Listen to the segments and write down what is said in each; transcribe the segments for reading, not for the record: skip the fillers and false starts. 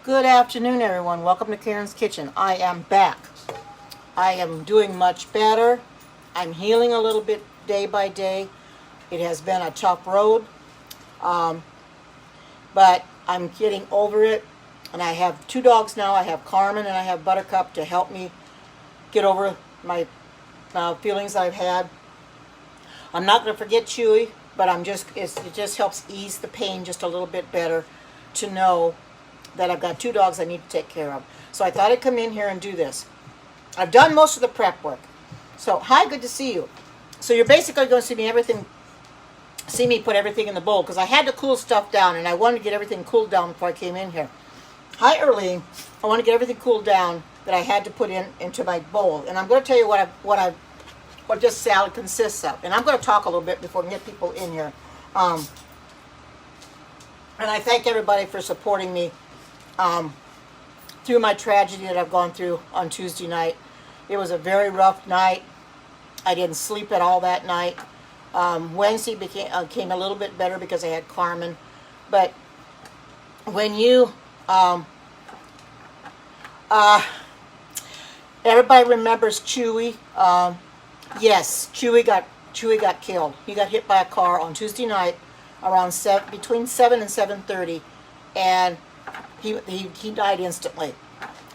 Good afternoon, everyone. Welcome to Karen's Kitchen. I am back. I am doing much better. I'm healing a little bit day by day. It has been a tough road, but I'm getting over it. And I have two dogs now. I have Carmen and I have Buttercup to help me get over my feelings I've had. I'm not going to forget Chewy, but it just helps ease the pain just a little bit better to know that I've got two dogs I need to take care of. So I thought I'd come in here and do this. I've done most of the prep work. So, hi, good to see you. So you're basically going to see me put everything in the bowl because I had to cool stuff down and I wanted to get everything cooled down before I came in here. Hi, Erlene. I want to get everything cooled down that I had to put into my bowl. And I'm going to tell you what this salad consists of. And I'm going to talk a little bit before we get people in here. And I thank everybody for supporting me through my tragedy that I've gone through on Tuesday night. It was a very rough night. I didn't sleep at all that night. Wednesday came a little bit better because I had Carmen. But when you, everybody remembers Chewy. Yes, Chewy got killed. He got hit by a car on Tuesday night around between 7 and 7:30, and he died instantly.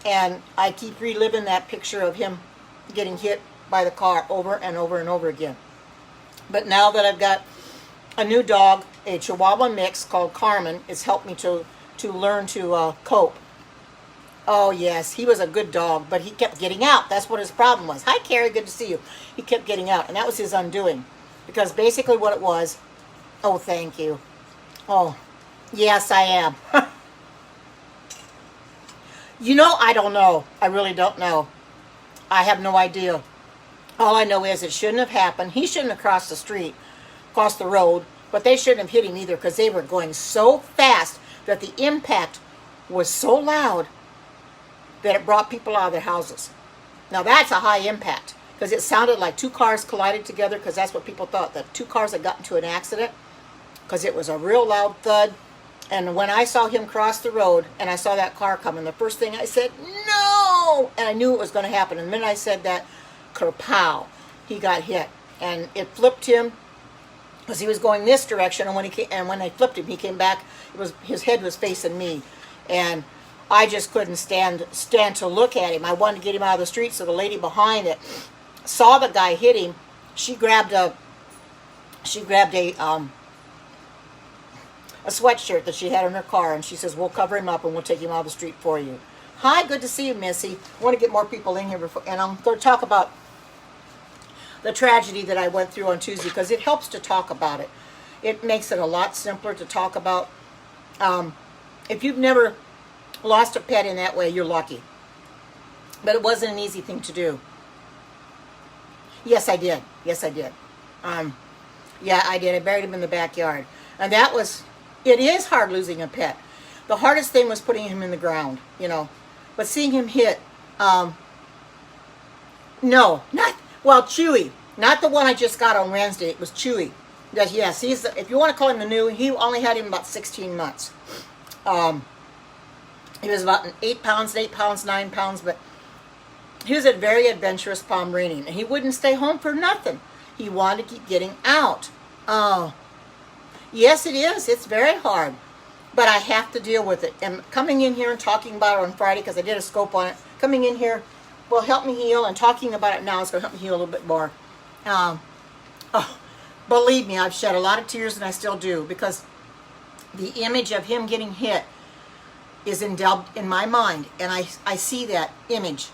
And I keep reliving that picture of him getting hit by the car over and over and over again. But now that I've got a new dog, a Chihuahua mix called Carmen, it's helped me to learn to cope. Oh yes, he was a good dog, but he kept getting out. That's what his problem was. Hi Carrie, good to see you. He kept getting out, and that was his undoing. Because basically what it was, oh thank you. Oh, yes I am. You know, I don't know. I really don't know. I have no idea. All I know is it shouldn't have happened. He shouldn't have crossed the road, but they shouldn't have hit him either because they were going so fast that the impact was so loud that it brought people out of their houses. Now that's a high impact because it sounded like two cars collided together because that's what people thought, that two cars had gotten into an accident because it was a real loud thud. And when I saw him cross the road and I saw that car coming, the first thing I said, no! And I knew it was going to happen. And the minute I said that, kerpow, he got hit. And it flipped him because he was going this direction. And when I flipped him, he came back. His head was facing me. And I just couldn't stand to look at him. I wanted to get him out of the street, so the lady behind it saw the guy hit him. She grabbed a sweatshirt that she had in her car, and she says, we'll cover him up and we'll take him out of the street for you. Hi, good to see you, Missy. I want to get more people in here and I'm going to talk about the tragedy that I went through on Tuesday because it helps to talk about it. It makes it a lot simpler to talk about. If you've never lost a pet in that way, you're lucky. But it wasn't an easy thing to do. Yes, I did. Yes, I did. Yeah, I did. I buried him in the backyard. And it is hard losing a pet. The hardest thing was putting him in the ground, you know. But seeing him hit, Chewy. Not the one I just got on Wednesday. It was Chewy. Yes, if you want to call him the new, he only had him about 16 months. He was about 8 pounds, 9 pounds, but he was a very adventurous Pomeranian. And he wouldn't stay home for nothing. He wanted to keep getting out. Oh, yes, it is. It's very hard. But I have to deal with it. And coming in here and talking about it on Friday, because I did a scope on it, coming in here will help me heal, and talking about it now is going to help me heal a little bit more. Believe me, I've shed a lot of tears, and I still do, because the image of him getting hit is indelible in my mind, and I see that image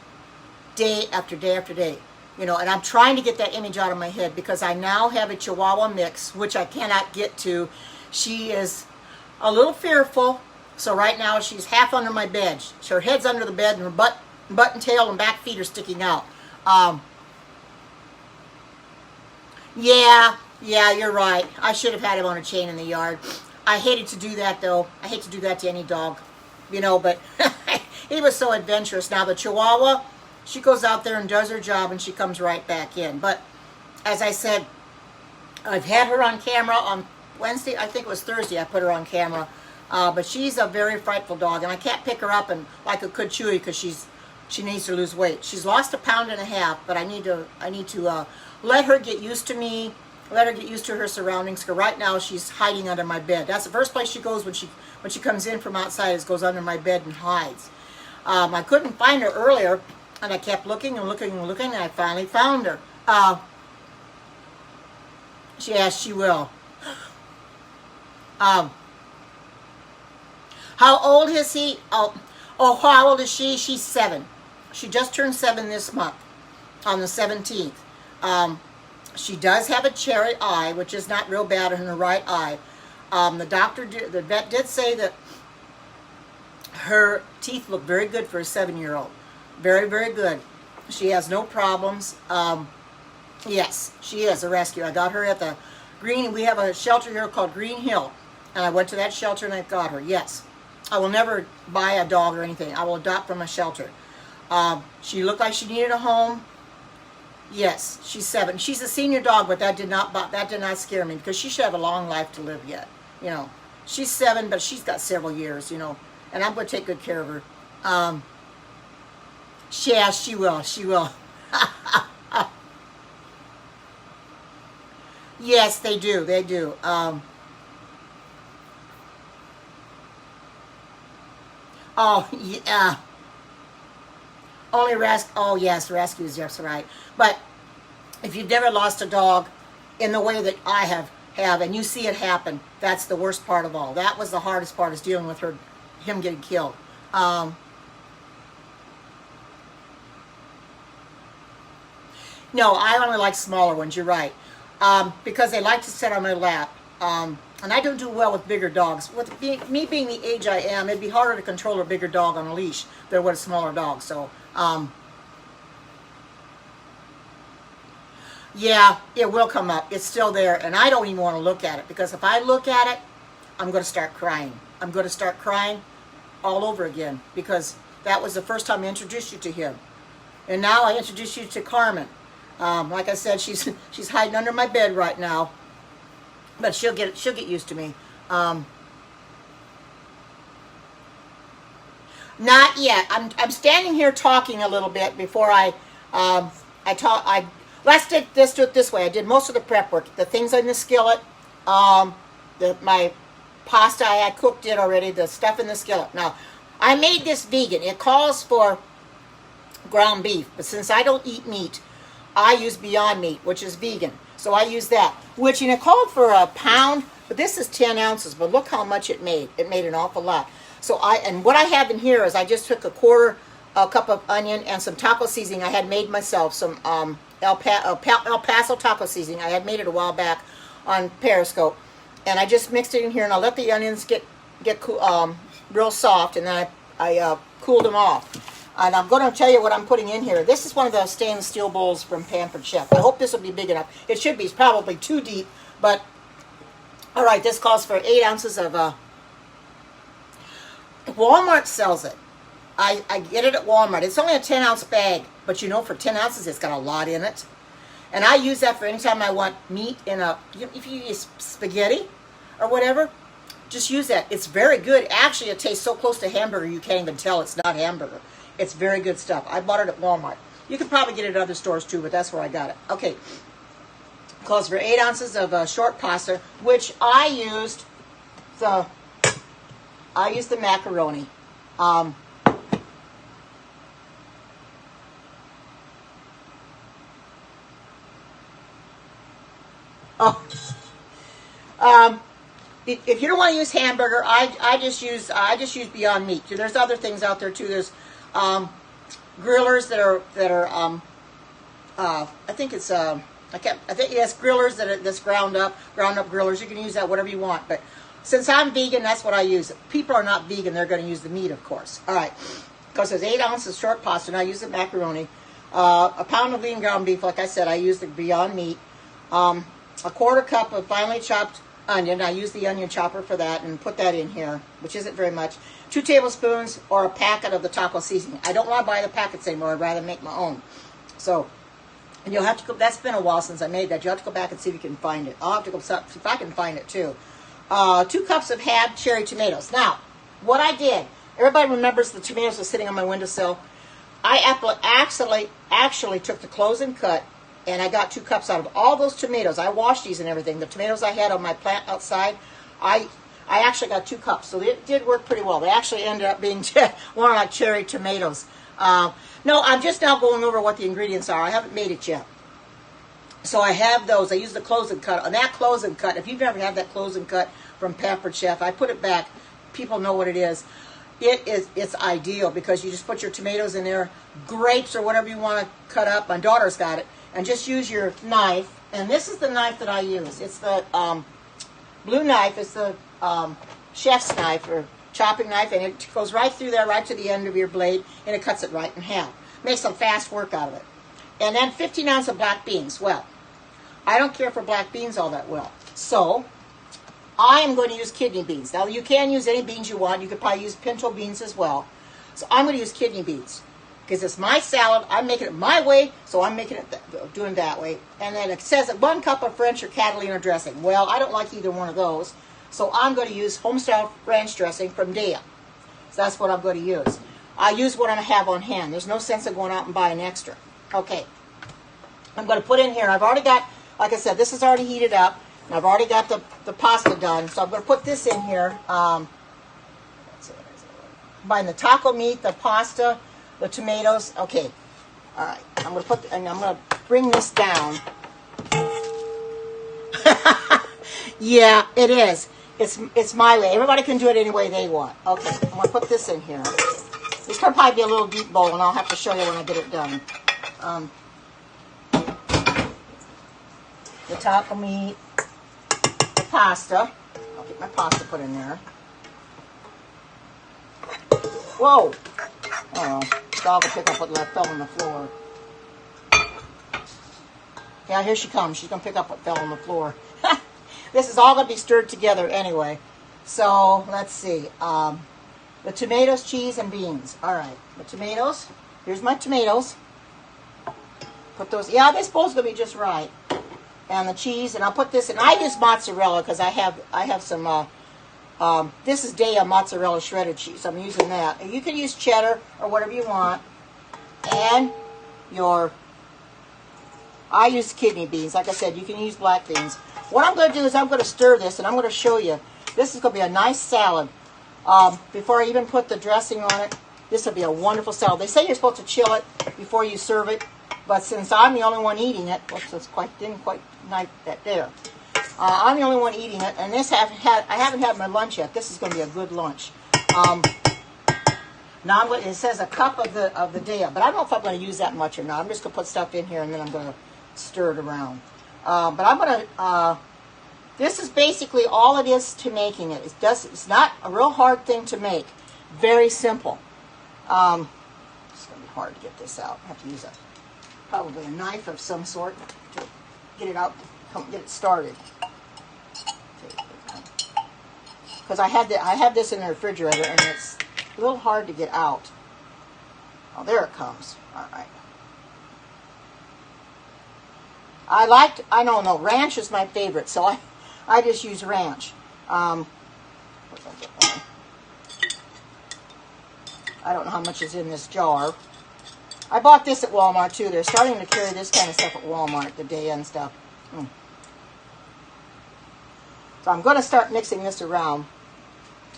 day after day after day. You know, and I'm trying to get that image out of my head because I now have a Chihuahua mix, which I cannot get to. She is a little fearful, so right now she's half under my bed. Her head's under the bed, and her butt and tail and back feet are sticking out. Yeah, you're right. I should have had him on a chain in the yard. I hated to do that, though. I hate to do that to any dog, you know, but he was so adventurous. Now, the Chihuahua, she goes out there and does her job, and she comes right back in. But as I said, I've had her on camera on Wednesday. I think it was Thursday I put her on camera But she's a very frightful dog, and I can't pick her up and like a good Chewy because she needs to lose weight. She's lost 1.5 pounds, but I need to let her get used to me, let her get used to her surroundings. Because right now she's hiding under my bed. That's the first place she goes when she comes in from outside. Is goes under my bed and hides. I couldn't find her earlier, and I kept looking and looking and looking, and I finally found her. Yes, she will. How old is he? Oh, how old is she? She's 7. She just turned 7 this month, on the 17th. She does have a cherry eye, which is not real bad in her right eye. The vet did say that her teeth look very good for a 7-year-old. Very, very good. She has no problems. Yes, she is a rescue. I got her at the we have a shelter here called Green Hill. And I went to that shelter and I got her. Yes. I will never buy a dog or anything. I will adopt from a shelter. She looked like she needed a home. Yes, she's 7. She's a senior dog, but that did not scare me because she should have a long life to live yet. You know, she's 7, but she's got several years. You know, and I'm going to take good care of her. Yeah, she will. She will. Yes, they do. They do. Oh, yeah. Only oh yes, rescues, yes, right. But if you've never lost a dog in the way that I have, and you see it happen, that's the worst part of all. That was the hardest part, is dealing with him getting killed. No, I only like smaller ones, you're right. Because they like to sit on my lap. And I don't do well with bigger dogs. With me being the age I am, it'd be harder to control a bigger dog on a leash than with a smaller dog. So, yeah, it will come up. It's still there, and I don't even want to look at it, because if I look at it, I'm going to start crying. I'm going to start crying all over again, because that was the first time I introduced you to him. And now I introduce you to Carmen. Like I said, she's hiding under my bed right now. But she'll get used to me. Not yet. I'm standing here talking a little bit before let's do it this way. I did most of the prep work. The things in the skillet, my pasta I cooked it already. The stuff in the skillet. Now, I made this vegan. It calls for ground beef, but since I don't eat meat, I use Beyond Meat, which is vegan. So I use that, which, it called for 1 pound, but this is 10 ounces. But look how much it made. It made an awful lot. So what I have in here is I just took a quarter cup of onion and some taco seasoning I had made myself. Some El Paso taco seasoning. I had made it a while back on Periscope, and I just mixed it in here, and I let the onions get real soft, and then I cooled them off. And I'm going to tell you what I'm putting in here. This is one of the stainless steel bowls from Pampered Chef. I hope this will be big enough. It should be. It's probably too deep, but all right. This calls for 8 ounces of. Walmart sells it. I get it at Walmart. It's only a 10-ounce bag, but for 10 ounces, it's got a lot in it. And I use that for any time I want meat in if you use spaghetti or whatever, just use that. It's very good. Actually, it tastes so close to hamburger, you can't even tell it's not hamburger. It's very good stuff. I bought it at Walmart. You can probably get it at other stores too, but that's where I got it. Okay. Calls for 8 ounces of short pasta, which I used the macaroni. If you don't want to use hamburger, I just use Beyond Meat. There's other things out there too. There's grillers that are I think it's yes, grillers that's ground up grillers. You can use that whatever you want, but since I'm vegan, that's what I use. If people are not vegan, they're going to use the meat, of course. All right, because there's 8 ounces short pasta, and I use the macaroni. 1 pound of lean ground beef, like I said, I use the Beyond Meat. A quarter cup of finely chopped onion. I use the onion chopper for that and put that in here, which isn't very much. 2 tablespoons or a packet of the taco seasoning. I don't want to buy the packets anymore. I'd rather make my own. So, and you'll have to go. That's been a while since I made that. You'll have to go back and see if you can find it. I'll have to go if I can find it too. 2 cups of halved cherry tomatoes. Now, what I did, everybody remembers the tomatoes were sitting on my windowsill. I actually took the close and cut, and I got 2 cups out of all those tomatoes. I washed these and everything. The tomatoes I had on my plant outside, I actually got 2 cups, so it did work pretty well. They actually ended up being more like cherry tomatoes. No, I'm just now going over what the ingredients are. I haven't made it yet. So I have those. I use the close and cut. On that close and cut, if you've never had that close and cut from Pampered Chef, I put it back. People know what it is. It's ideal because you just put your tomatoes in there, grapes or whatever you want to cut up. My daughter's got it. And just use your knife. And this is the knife that I use. It's the blue knife. It's the chef's knife or chopping knife. And it goes right through there, right to the end of your blade. And it cuts it right in half. Makes some fast work out of it. And then 15 ounces of black beans. Well, I don't care for black beans all that well. So I am going to use kidney beans. Now, you can use any beans you want. You could probably use pinto beans as well. So I'm going to use kidney beans because it's my salad. I'm making it my way, so I'm making it doing that way. And then it says 1 cup of French or Catalina dressing. Well, I don't like either one of those, so I'm going to use homestyle French dressing from Dea. So that's what I'm going to use. I use what I have on hand. There's no sense in going out and buying extra. Okay. I'm going to put in here. I've already got, like I said, this is already heated up. And I've already got the pasta done. So I'm going to put this in here. Buying the taco meat, the pasta, the tomatoes. Okay. All right. I'm going to put, and I'm going to bring this down. Yeah, it is. It's my way. Everybody can do it any way they want. Okay. I'm going to put this in here. This could probably be a little deep bowl, and I'll have to show you when I get it done. The taco meat, the pasta. I'll get my pasta put in there. Whoa! Oh, dog will pick up what fell on the floor. Yeah, here she comes. She's going to pick up what fell on the floor. This is all going to be stirred together anyway. So, let's see. The tomatoes, cheese, and beans. All right, the tomatoes. Here's my tomatoes. Put those. Yeah, this bowl's going to be just right. And the cheese, and I'll put this in. I use mozzarella because I have some. This is Dea mozzarella shredded cheese. I'm using that. And you can use cheddar or whatever you want. And I use kidney beans. Like I said, you can use black beans. What I'm going to do is I'm going to stir this, and I'm going to show you. This is going to be a nice salad. Before I even put the dressing on it, this will be a wonderful salad. They say you're supposed to chill it before you serve it. But since I'm the only one eating it, whoops, it's didn't quite knife that there. I'm the only one eating it, and I haven't had my lunch yet. This is going to be a good lunch. Now it says a cup of the Dea, but I don't know if I'm going to use that much or not. I'm just going to put stuff in here, and then I'm going to stir it around. But I'm going to. This is basically all it is to making it. It's not a real hard thing to make. Very simple. It's going to be hard to get this out. I have to use probably a knife of some sort to get it out, get it started. Because I had this in the refrigerator, and it's a little hard to get out. Oh, there it comes. All right. I don't know, ranch is my favorite, so I just use ranch. I don't know how much is in this jar. I bought this at Walmart, too. They're starting to carry this kind of stuff at Walmart, the Dea and stuff. So I'm going to start mixing this around,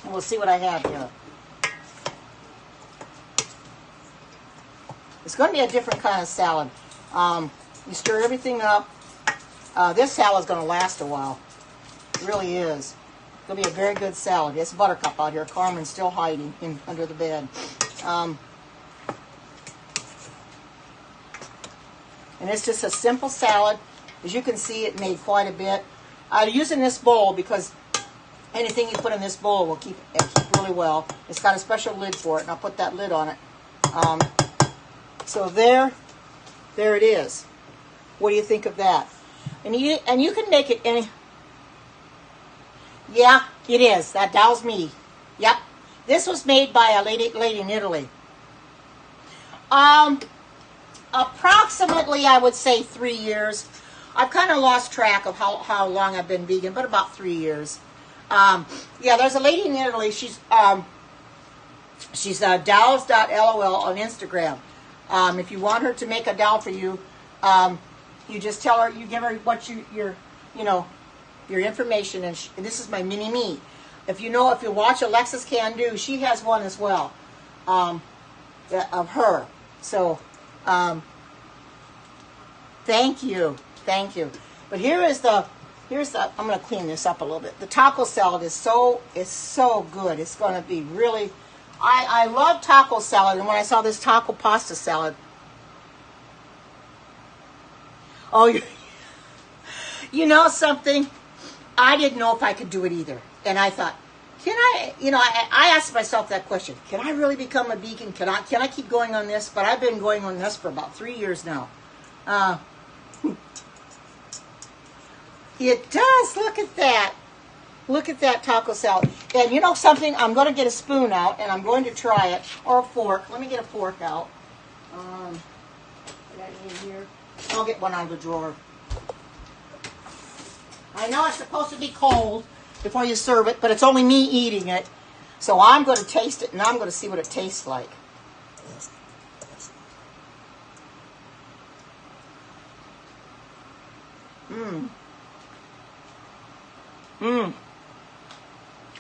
and we'll see what I have here. It's going to be a different kind of salad. You stir everything up. This salad's going to last a while. It really is. It's going to be a very good salad. It's Buttercup out here. Carmen's still hiding under the bed. And it's just a simple salad. As you can see, it made quite a bit. I'm using this bowl because anything you put in this bowl will keep really well. It's got a special lid for it, and I'll put that lid on it. So there it is. What do you think of that? And you can make it any. Yeah, it is. That was me. Yep. This was made by a lady in Italy. Approximately, I would say 3 years. I've kind of lost track of how long I've been vegan, but about 3 years. Yeah, there's a lady in Italy. She's dolls.lol on Instagram. If you want her to make a doll for you, you just tell her, you give her what your information, and this is my mini me. If you watch Alexis Can Do, she has one as well, of her. So, thank you. But here's the. I'm going to clean this up a little bit. The taco salad is so good. It's going to be really. I love taco salad, and when I saw this taco pasta salad, you know something? I didn't know if I could do it either, and I thought, can I? I asked myself that question: can I really become a vegan? Can I keep going on this? But I've been going on this for about 3 years now. It does. Look at that. Look at that taco salad. And you know something? I'm going to get a spoon out, and I'm going to try it. Or a fork. Let me get a fork out. I got it in here. I'll get one out of the drawer. I know it's supposed to be cold before you serve it, but it's only me eating it. So I'm going to taste it, and I'm going to see what it tastes like.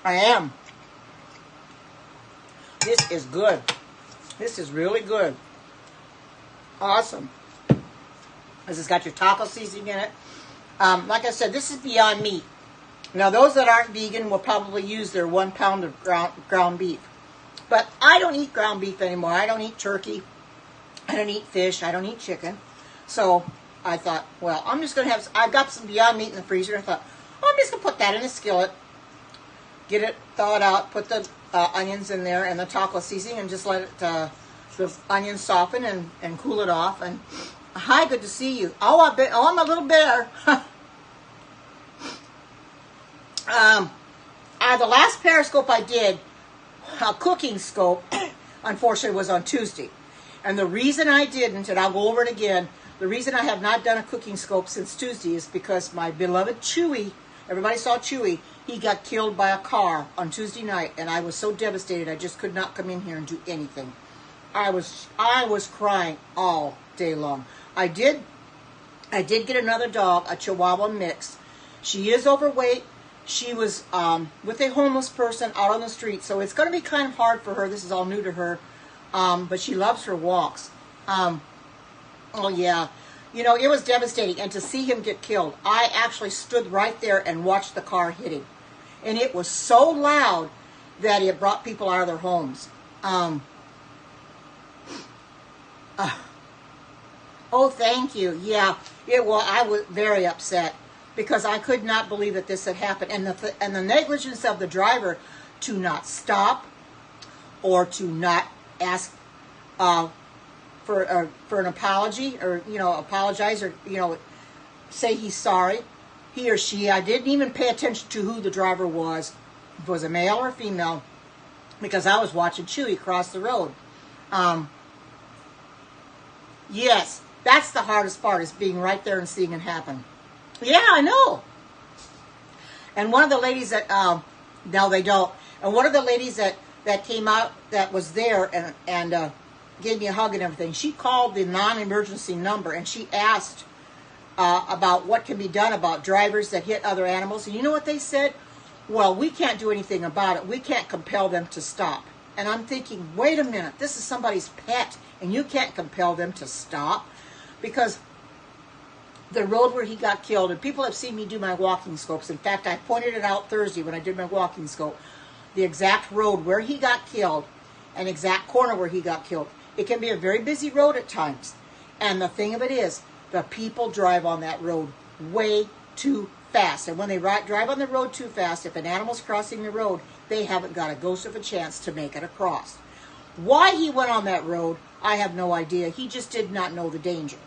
I am. This is good. This is really good. Awesome. This has got your taco seasoning in it. Like I said, this is Beyond Meat. Now, those that aren't vegan will probably use their 1 pound of ground beef. But I don't eat ground beef anymore. I don't eat turkey. I don't eat fish. I don't eat chicken. So I thought, well, I'm just going to I've got some Beyond Meat in the freezer. I thought, I'm just going to put that in a skillet, get it thawed out, put the onions in there and the taco seasoning, and just let it, the onions soften and cool it off. And hi, good to see you. I'm a little bitter. The last Periscope I did, a cooking scope, unfortunately was on Tuesday. And the reason I didn't, and I'll go over it again, the reason I have not done a cooking scope since Tuesday is because my beloved Chewy, everybody saw Chewy, he got killed by a car on Tuesday night, and I was so devastated I just could not come in here and do anything. I was crying all day long. I did get another dog, a Chihuahua mix. She is overweight. She was with a homeless person out on the street, so it's going to be kind of hard for her. This is all new to her, but she loves her walks. Oh yeah, it was devastating, and to see him get killed, I actually stood right there and watched the car hit him, and it was so loud that it brought people out of their homes. Oh, thank you. Yeah, I was very upset because I could not believe that this had happened, and the negligence of the driver to not stop or to not ask for an apology, or apologize, or say he's sorry. He or she. I didn't even pay attention to who the driver was. If it was a male or a female, because I was watching Chewy cross the road. Yes, that's the hardest part, is being right there and seeing it happen. Yeah, I know. And one of the ladies that no, they don't. And one of the ladies that came out, that was there and gave me a hug and everything, she called the non-emergency number, and she asked about what can be done about drivers that hit other animals. And you know what they said? Well, we can't do anything about it. We can't compel them to stop. And I'm thinking, wait a minute, this is somebody's pet, and you can't compel them to stop, because the road where he got killed, and people have seen me do my walking scopes. In fact, I pointed it out Thursday when I did my walking scope, the exact road where he got killed, an exact corner where he got killed. It can be a very busy road at times. And the thing of it is, the people drive on that road way too fast. And when they drive on the road too fast, if an animal's crossing the road, they haven't got a ghost of a chance to make it across. Why he went on that road, I have no idea. He just did not know the danger.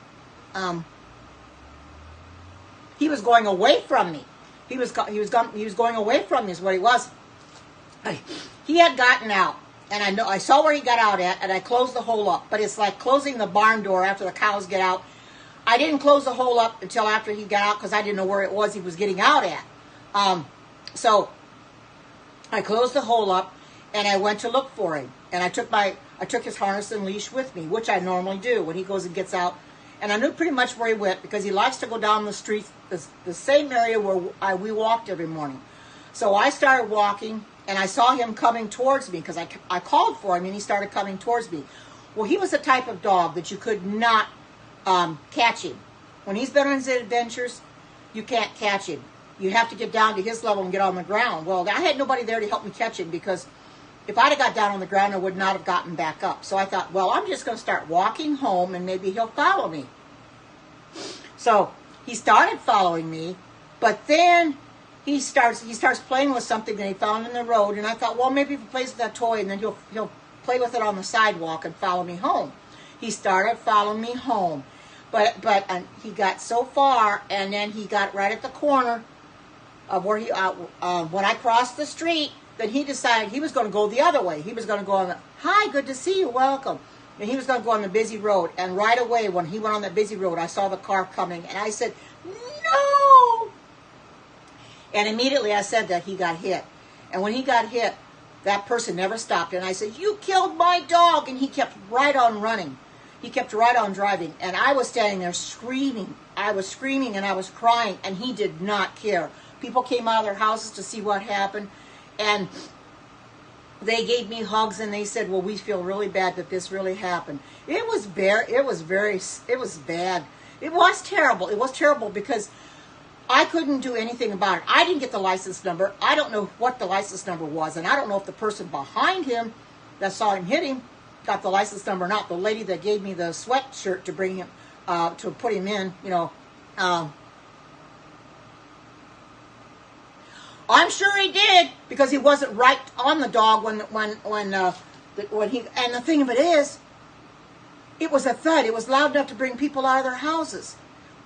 He was going away from me. He was going away from me is what he was. He had gotten out, and I saw where he got out at, and I closed the hole up. But it's like closing the barn door after the cows get out. I didn't close the hole up until after he got out, because I didn't know where it was he was getting out at. So I closed the hole up, and I went to look for him. And I took his harness and leash with me, which I normally do when he goes and gets out. And I knew pretty much where he went because he likes to go down the street, the same area where we walked every morning. So I started walking, and I saw him coming towards me because I called for him, and he started coming towards me. Well, he was the type of dog that you could not catch him. When he's been on his adventures, you can't catch him. You have to get down to his level and get on the ground. Well, I had nobody there to help me catch him because if I'd have got down on the ground, I would not have gotten back up. So I thought, well, I'm just going to start walking home and maybe he'll follow me. So he started following me, but then he starts playing with something that he found in the road, and I thought, well, maybe if he plays with that toy, and then he'll play with it on the sidewalk and follow me home. He started following me home, but he got so far, and then he got right at the corner of where when I crossed the street, then he decided he was going to go the other way. He was going to go on the, hi, good to see you, welcome. And he was going to go on the busy road. And right away, when he went on that busy road, I saw the car coming. And I said, no! And immediately I said that he got hit. And when he got hit, that person never stopped. And I said, you killed my dog! And he kept right on running. He kept right on driving. And I was standing there screaming. I was screaming and I was crying. And he did not care. People came out of their houses to see what happened. And they gave me hugs and they said, well, we feel really bad that this really happened. It was bad. It was terrible. It was terrible because I couldn't do anything about it. I didn't get the license number. I don't know what the license number was. And I don't know if the person behind him that saw him hit him got the license number or not. The lady that gave me the sweatshirt to bring him, to put him in, I'm sure he did because he wasn't right on the dog when he. And the thing of it is, it was a thud. It was loud enough to bring people out of their houses.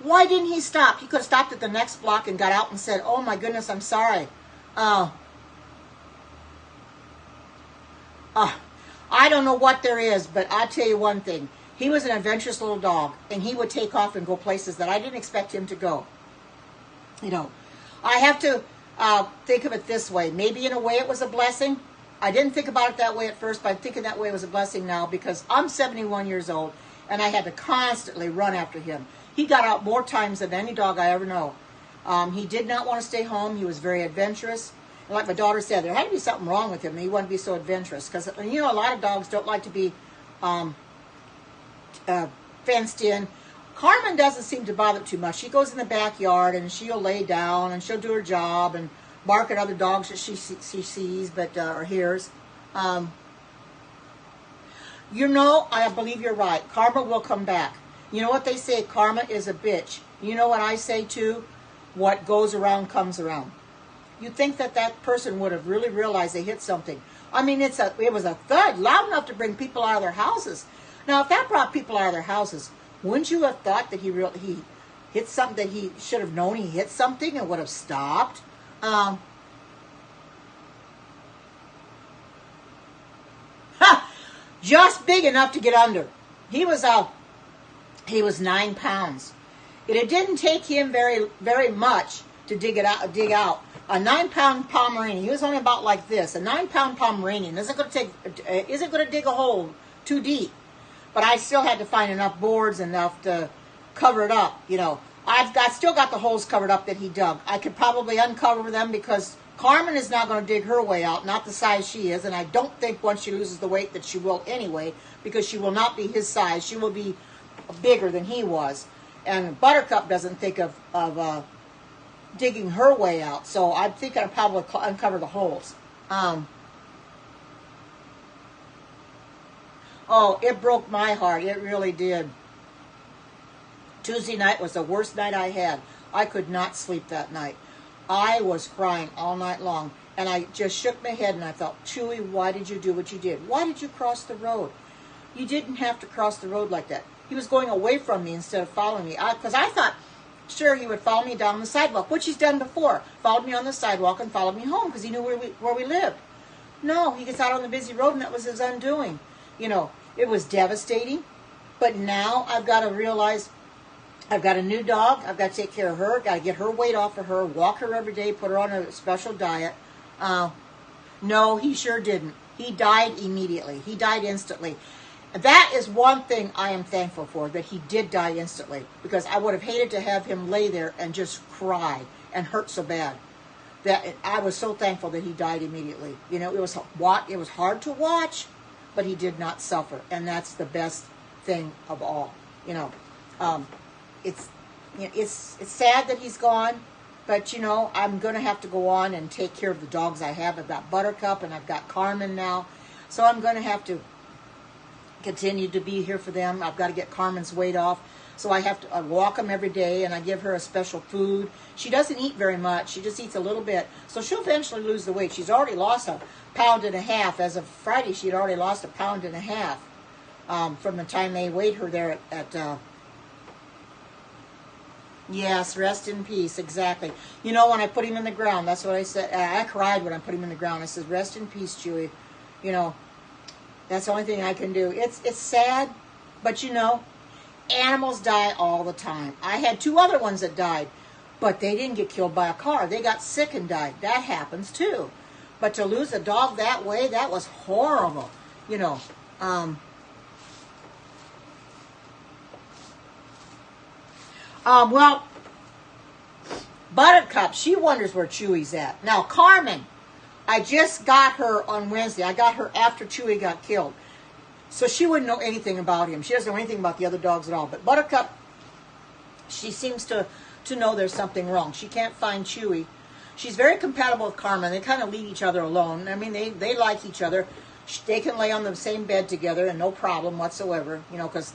Why didn't he stop? He could have stopped at the next block and got out and said, "Oh my goodness, I'm sorry." I don't know what there is, but I'll tell you one thing. He was an adventurous little dog, and he would take off and go places that I didn't expect him to go. I have to. Think of it this way. Maybe in a way it was a blessing. I didn't think about it that way at first, but I'm thinking that way it was a blessing now because I'm 71 years old and I had to constantly run after him. He got out more times than any dog I ever know. He did not want to stay home. He was very adventurous. And like my daughter said, there had to be something wrong with him. He wanted to be so adventurous because, a lot of dogs don't like to be fenced in. Carmen doesn't seem to bother too much. She goes in the backyard and she'll lay down and she'll do her job and bark at other dogs that she sees or hears. I believe you're right. Karma will come back. You know what they say? Karma is a bitch. You know what I say too? What goes around comes around. You'd think that person would have really realized they hit something. I mean, it was a thud loud enough to bring people out of their houses. Now, if that brought people out of their houses, wouldn't you have thought that he hit something that he should have known he hit something and would have stopped? Just big enough to get under. He was 9 pounds. It didn't take him very, very much to dig out. A 9-pound Pomeranian. He was only about like this. A 9-pound Pomeranian isn't going to dig a hole too deep. But I still had to find enough boards enough to cover it up. I've still got the holes covered up that he dug. I could probably uncover them because Carmen is not going to dig her way out, not the size she is, and I don't think once she loses the weight that she will anyway, because she will not be his size. She will be bigger than he was. And Buttercup doesn't think of digging her way out, so I think I'll probably uncover the holes. Oh, it broke my heart. It really did. Tuesday night was the worst night I had. I could not sleep that night. I was crying all night long. And I just shook my head and I thought, Chewy, why did you do what you did? Why did you cross the road? You didn't have to cross the road like that. He was going away from me instead of following me. Because I thought, sure, he would follow me down the sidewalk, which he's done before. Followed me on the sidewalk and followed me home because he knew where we lived. No, he gets out on the busy road and that was his undoing. It was devastating. But now I've got to realize I've got a new dog. I've got to take care of her. Got to get her weight off of her, walk her every day, put her on a special diet. No, he sure didn't. He died immediately. He died instantly. That is one thing I am thankful for, that he did die instantly, because I would have hated to have him lay there and just cry and hurt so bad. That I was so thankful that he died immediately. You know, it was hard to watch, but he did not suffer, and that's the best thing of all. You know, it's sad that he's gone, but you know, I'm going to have to go on and take care of the dogs I have. I've got Buttercup and I've got Carmen now, so I'm going to have to continue to be here for them. I've got to get Carmen's weight off, so I have to walk them every day, and I give her a special food. She doesn't eat very much. She just eats a little bit, so she'll eventually lose the weight. She's already lost 1.5 pounds. As of Friday, she'd already lost 1.5 pounds from the time they weighed her there at yes, rest in peace, exactly. You know, when I put him in the ground, that's what I said. I cried when I put him in the ground. I said, rest in peace, Chewy. You know, that's the only thing I can do. It's sad, but you know, animals die all the time. I had 2 other ones that died, but they didn't get killed by a car. They got sick and died. That happens too. But to lose a dog that way, that was horrible. You know, well, Buttercup, she wonders where Chewy's at. Now, Carmen, I just got her on Wednesday. I got her after Chewy got killed. So she wouldn't know anything about him. She doesn't know anything about the other dogs at all. But Buttercup, she seems to know there's something wrong. She can't find Chewy. She's very compatible with Carmen. They kind of leave each other alone. I mean, they like each other. They can lay on the same bed together and no problem whatsoever. You know, because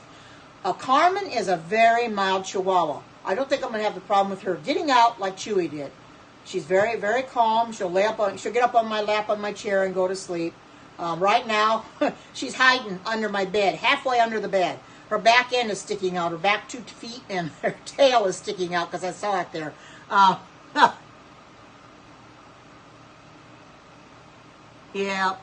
Carmen is a very mild Chihuahua. I don't think I'm going to have the problem with her getting out like Chewy did. She's very, very calm. She'll get up on my lap on my chair and go to sleep. Right now, she's hiding under my bed, halfway under the bed. Her back end is sticking out, her back 2 feet, and her tail is sticking out because I saw it there. Yeah,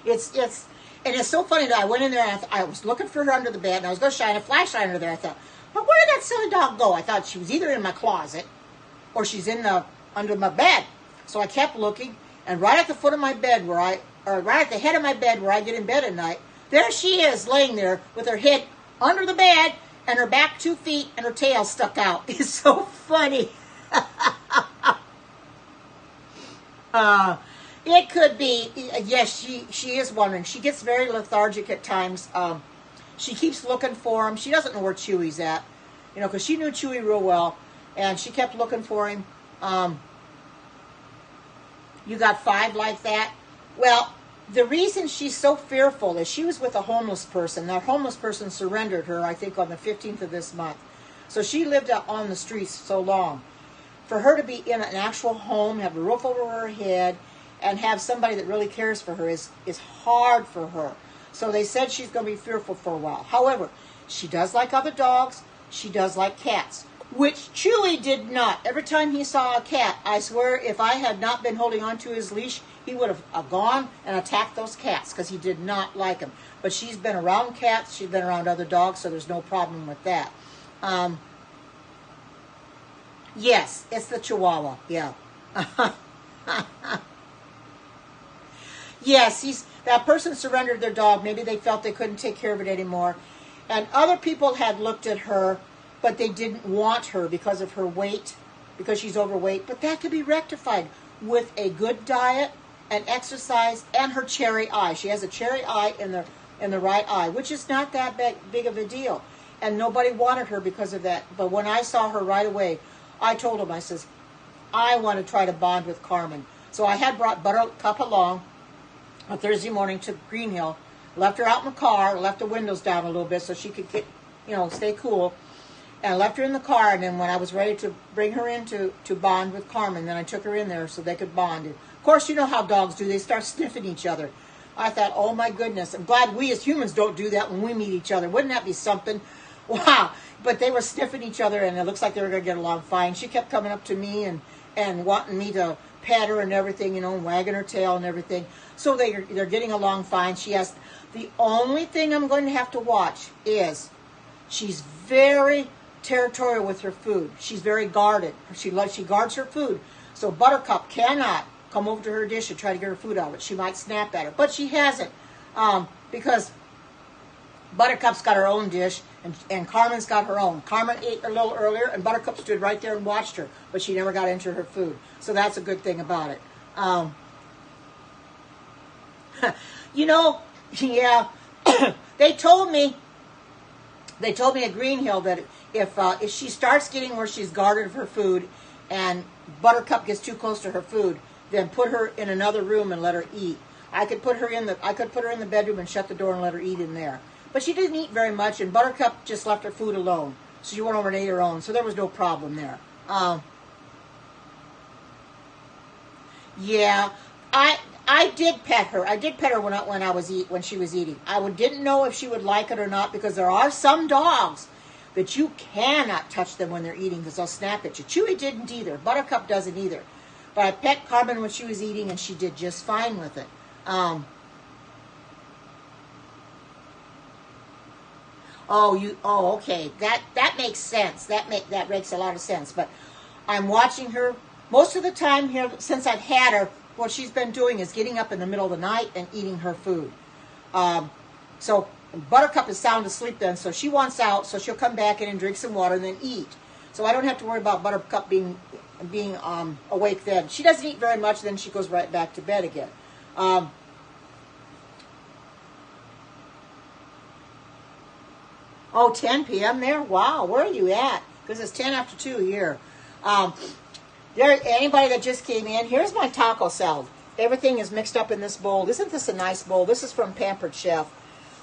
and it's so funny that I went in there and I was looking for her under the bed, and I was going to shine a flashlight under there. I thought, but where did that silly dog go? I thought she was either in my closet or she's under my bed. So I kept looking, and right at the foot of my bed right at the head of my bed where I get in bed at night, there she is laying there with her head under the bed and her back 2 feet and her tail stuck out. It's so funny. It could be, yes, she is wondering. She gets very lethargic at times. She keeps looking for him. She doesn't know where Chewy's at, you know, because she knew Chewy real well, and she kept looking for him. You got 5 like that? Well, the reason she's so fearful is she was with a homeless person. That homeless person surrendered her, I think, on the 15th of this month. So she lived out on the streets so long. For her to be in an actual home, have a roof over her head, and have somebody that really cares for her is hard for her. So they said she's going to be fearful for a while. However, she does like other dogs. She does like cats, which Chewy did not. Every time he saw a cat, I swear if I had not been holding on to his leash, he would have gone and attacked those cats because he did not like them. But she's been around cats. She's been around other dogs, so there's no problem with that. Yes, it's the Chihuahua. Yeah. Yes, that person surrendered their dog. Maybe they felt they couldn't take care of it anymore. And other people had looked at her, but they didn't want her because of her weight, because she's overweight. But that could be rectified with a good diet and exercise and her cherry eye. She has a cherry eye in the right eye, which is not that big of a deal. And nobody wanted her because of that. But when I saw her right away, I told him, I says, I want to try to bond with Carmen. So I had brought Buttercup along on Thursday morning to Green Hill, left her out in the car, left the windows down a little bit so she could get, stay cool, and left her in the car. And then when I was ready to bring her in to bond with Carmen, then I took her in there so they could bond. And of course, you know how dogs do. They start sniffing each other. I thought, oh my goodness, I'm glad we as humans don't do that when we meet each other. Wouldn't that be something? Wow. But they were sniffing each other, and it looks like they were going to get along fine. She kept coming up to me and wanting me to pet her and everything, and wagging her tail and everything. So they're getting along fine. She has, the only thing I'm going to have to watch is she's very territorial with her food. She's very guarded. She guards her food. So Buttercup cannot come over to her dish and try to get her food out of it. She might snap at her, but she hasn't, because Buttercup's got her own dish, and Carmen's got her own. Carmen ate a little earlier, and Buttercup stood right there and watched her, but she never got into her food. So that's a good thing about it. You know, yeah, they told me at Green Hill that if she starts getting where she's guarded her food, and Buttercup gets too close to her food, then put her in another room and let her eat. I could put her in the bedroom and shut the door and let her eat in there. But she didn't eat very much, and Buttercup just left her food alone. So she went over and ate her own. So there was no problem there. Yeah, I did pet her. I did pet her when she was eating. Didn't know if she would like it or not, because there are some dogs that you cannot touch them when they're eating because they'll snap at you. Chewy didn't either. Buttercup doesn't either. But I pet Carmen when she was eating, and she did just fine with it. Okay. That makes sense. That makes a lot of sense. But I'm watching her most of the time here since I've had her. What she's been doing is getting up in the middle of the night and eating her food. So Buttercup is sound asleep then, so she wants out, so she'll come back in and drink some water and then eat. So I don't have to worry about Buttercup being awake then. She doesn't eat very much, then she goes right back to bed again. 10 p.m. there? Wow, where are you at? Because it's 10 after 2 here. Anybody that just came in, here's my taco salad. Everything is mixed up in this bowl. Isn't this a nice bowl? This is from Pampered Chef.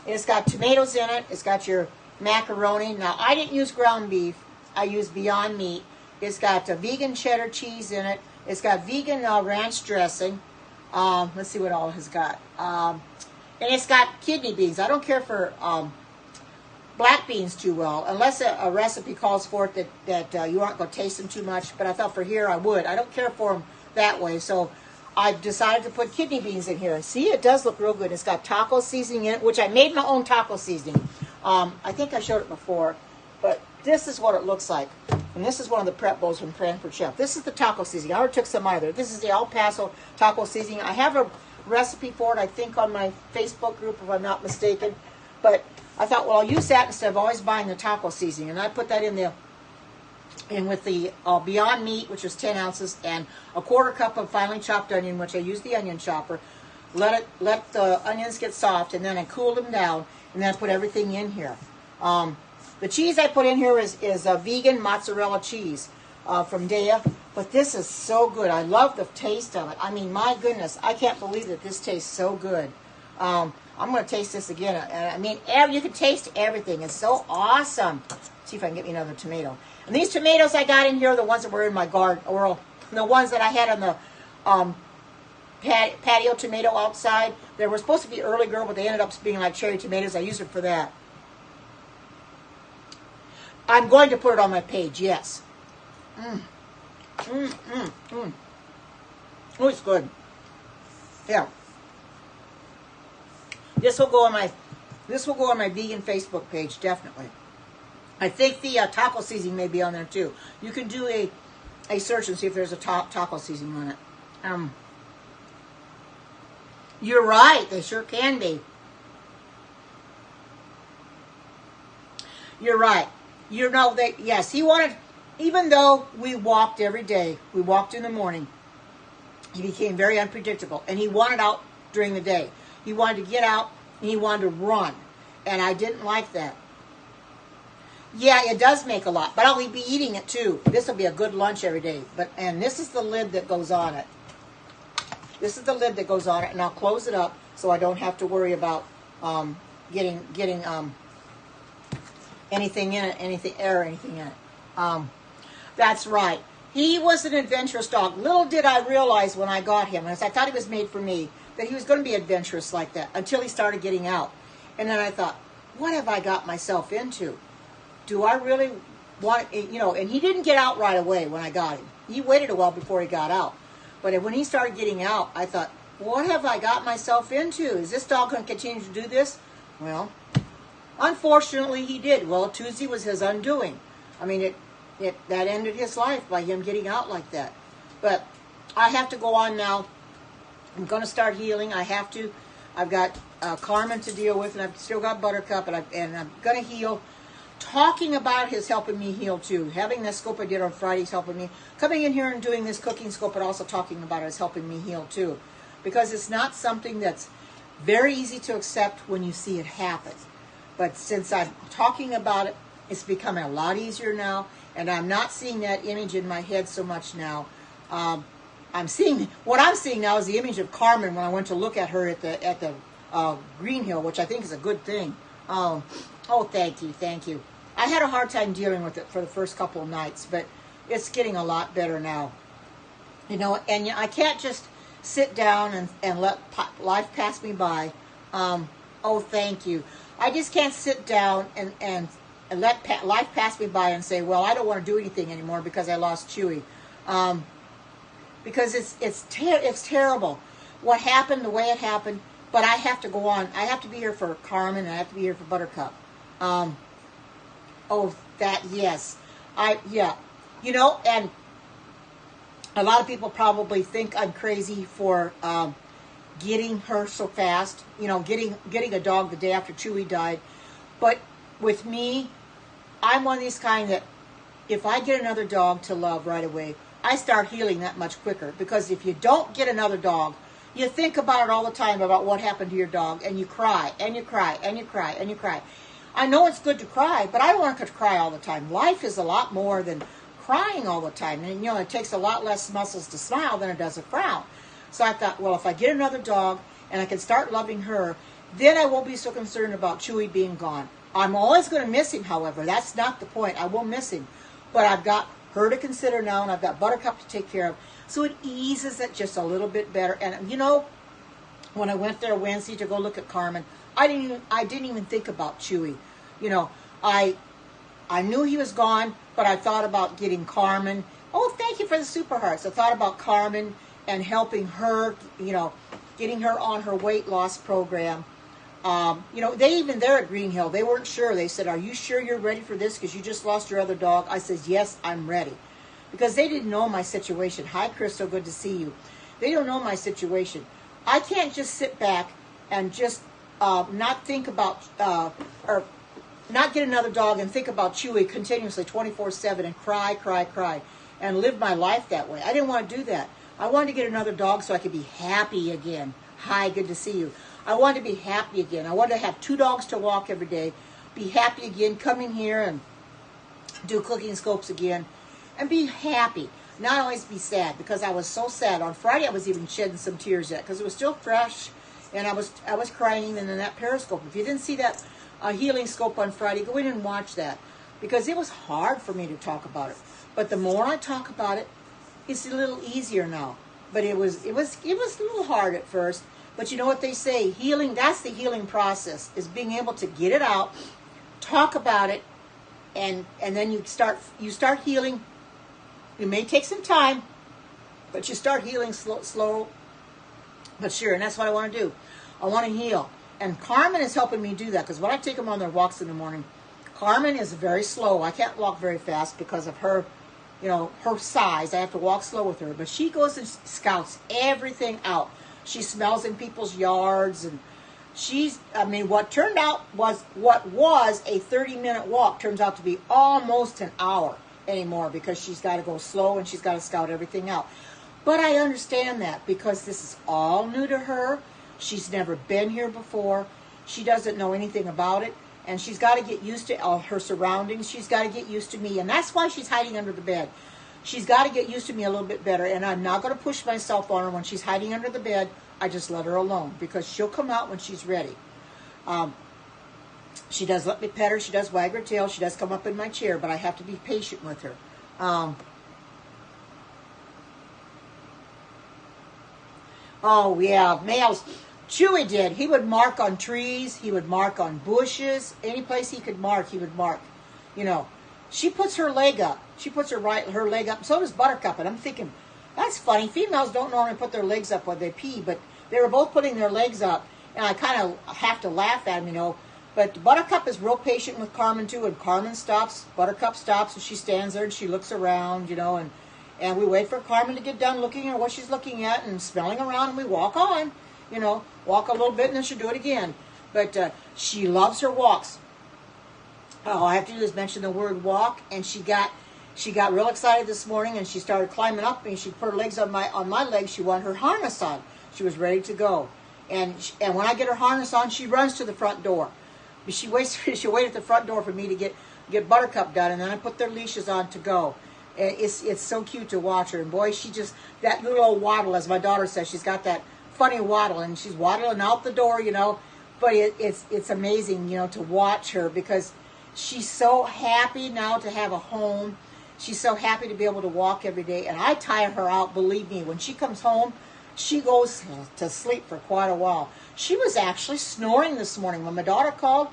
It's got tomatoes in it. It's got your macaroni. Now, I didn't use ground beef. I used Beyond Meat. It's got vegan cheddar cheese in it. It's got vegan ranch dressing. Let's see what all it has got. And it's got kidney beans. I don't care for black beans too well, unless a recipe calls for it that you aren't going to taste them too much. But I thought for here I would. I don't care for them that way, so I've decided to put kidney beans in here. And see, it does look real good. It's got taco seasoning in it, which I made my own taco seasoning. I think I showed it before, but this is what it looks like. And this is one of the prep bowls from Pampered Chef. This is the taco seasoning. I already took some out of there. This is the El Paso taco seasoning. I have a recipe for it, I think, on my Facebook group, if I'm not mistaken. But I thought, well, I'll use that instead of always buying the taco seasoning. And I put that in there. And with the Beyond Meat, which is 10 ounces, and a quarter cup of finely chopped onion, which I use the onion chopper. Let the onions get soft, and then I cool them down, and then I put everything in here. The cheese I put in here is a vegan mozzarella cheese from Dea. But this is so good. I love the taste of it. I mean, my goodness, I can't believe that this tastes so good. I'm going to taste this again. I mean, you can taste everything. It's so awesome. Let's see if I can get me another tomato. And these tomatoes I got in here are the ones that were in my garden, or the ones that I had on the patio tomato outside. They were supposed to be early girl, but they ended up being like cherry tomatoes. I used them for that. I'm going to put it on my page, yes. Oh, it's good. Yeah. This will go on my vegan Facebook page, definitely. I think the taco seasoning may be on there too. You can do a search and see if there's a taco seasoning on it. You're right, they sure can be. You're right. You know, yes, he wanted, even though we walked every day, we walked in the morning, he became very unpredictable, and he wanted out during the day. He wanted to get out, and he wanted to run, and I didn't like that. Yeah, it does make a lot, but I'll be eating it too. This will be a good lunch every day. And this is the lid that goes on it. This is the lid that goes on it, and I'll close it up so I don't have to worry about getting anything in it, anything in it. That's right. He was an adventurous dog. Little did I realize when I got him, as I thought he was made for me, that he was going to be adventurous like that until he started getting out. And then I thought, what have I got myself into? Do I really want, and he didn't get out right away when I got him. He waited a while before he got out. But when he started getting out, I thought, what have I got myself into? Is this dog going to continue to do this? Well, unfortunately, he did. Well, Tuesday was his undoing. I mean, that ended his life by him getting out like that. But I have to go on now I'm going to start healing. I have to. I've got Carmen to deal with, and I've still got Buttercup, and I'm going to heal. Talking about it is helping me heal too. Having this scope I did on Friday is helping me. Coming in here and doing this cooking scope, but also talking about it is helping me heal too. Because it's not something that's very easy to accept when you see it happen. But since I'm talking about it, it's becoming a lot easier now, and I'm not seeing that image in my head so much now. What I'm seeing now is the image of Carmen when I went to look at her at the Green Hill, which I think is a good thing. Oh, thank you. I had a hard time dealing with it for the first couple of nights, but it's getting a lot better now. You know, and I can't just sit down and let life pass me by. Oh, thank you. I just can't sit down and let life pass me by and say, well, I don't want to do anything anymore because I lost Chewy. Because it's terrible what happened, the way it happened, but I have to go on. I have to be here for Carmen, and I have to be here for Buttercup. Yes. You know, and a lot of people probably think I'm crazy for getting her so fast, you know, getting a dog the day after Chewy died. But with me, I'm one of these kind that if I get another dog to love right away, I start healing that much quicker. Because if you don't get another dog, you think about it all the time about what happened to your dog, and you cry, and you cry, and you cry, and you cry. I know it's good to cry, but I don't want to cry all the time. Life is a lot more than crying all the time. And, you know, it takes a lot less muscles to smile than it does a frown. So I thought, well, if I get another dog and I can start loving her, then I won't be so concerned about Chewy being gone. I'm always going to miss him, however. That's not the point. I will miss him. But I've got her to consider now, and I've got Buttercup to take care of. So it eases it just a little bit better. And, you know, when I went there Wednesday to go look at Carmen, I didn't even think about Chewy. You know, I knew he was gone, but I thought about getting Carmen. Oh, thank you for the super hearts. I thought about Carmen and helping her, you know, getting her on her weight loss program. You know, they're at Green Hill. They weren't sure. They said, are you sure you're ready for this because you just lost your other dog? I said, yes, I'm ready. Because they didn't know my situation. Hi, Crystal, good to see you. They don't know my situation. I can't just sit back and just not think about, or not get another dog and think about Chewy continuously 24/7 and cry, and live my life that way. I didn't want to do that. I wanted to get another dog so I could be happy again. Hi, good to see you. I wanted to be happy again. I wanted to have 2 dogs to walk every day, be happy again, come in here and do cooking scopes again, and be happy. Not always be sad, because I was so sad. On Friday I was even shedding some tears yet, because it was still fresh, and I was crying even in that Periscope. If you didn't see that healing scope on Friday, go in and watch that, because it was hard for me to talk about it. But the more I talk about it, it's a little easier now. But it was a little hard at first. But you know what they say, healing, that's the healing process, is being able to get it out, talk about it, and then you start healing. It may take some time, but you start healing slow but sure, and that's what I want to do. I want to heal. And Carmen is helping me do that, because when I take them on their walks in the morning, Carmen is very slow. I can't walk very fast because of her, you know, her size. I have to walk slow with her. But she goes and scouts everything out. She smells in people's yards, and what was a 30-minute walk turns out to be almost an hour anymore, because she's got to go slow and she's got to scout everything out. But I understand that, because this is all new to her. She's never been here before. She doesn't know anything about it, and she's got to get used to all her surroundings. She's got to get used to me, and that's why she's hiding under the bed. She's got to get used to me a little bit better, and I'm not going to push myself on her when she's hiding under the bed. I just let her alone, because she'll come out when she's ready. She does let me pet her. She does wag her tail. She does come up in my chair, but I have to be patient with her. Oh, yeah, males. Chewy did. He would mark on trees. He would mark on bushes. Any place he could mark, he would mark. You know, she puts her leg up. She puts her leg up. So does Buttercup. And I'm thinking, that's funny. Females don't normally put their legs up when they pee, but they were both putting their legs up. And I kind of have to laugh at them, you know. But Buttercup is real patient with Carmen, too. And Carmen stops. Buttercup stops, and she stands there, and she looks around, you know. And we wait for Carmen to get done looking at what she's looking at and smelling around, and we walk on. Walk a little bit and then she'll do it again. But she loves her walks. All I have to do is mention the word walk, and she got real excited this morning, and she started climbing up, and she put her legs on my legs. She wanted her harness on. She was ready to go. And when I get her harness on, she runs to the front door. She'll wait at the front door for me to get Buttercup done, and then I put their leashes on to go. It's so cute to watch her. And boy, that little old waddle, as my daughter says, she's got that funny waddle, and she's waddling out the door, But it's amazing, to watch her, because she's so happy now to have a home. She's so happy to be able to walk every day. And I tire her out, believe me. When she comes home, she goes to sleep for quite a while. She was actually snoring this morning. When my daughter called,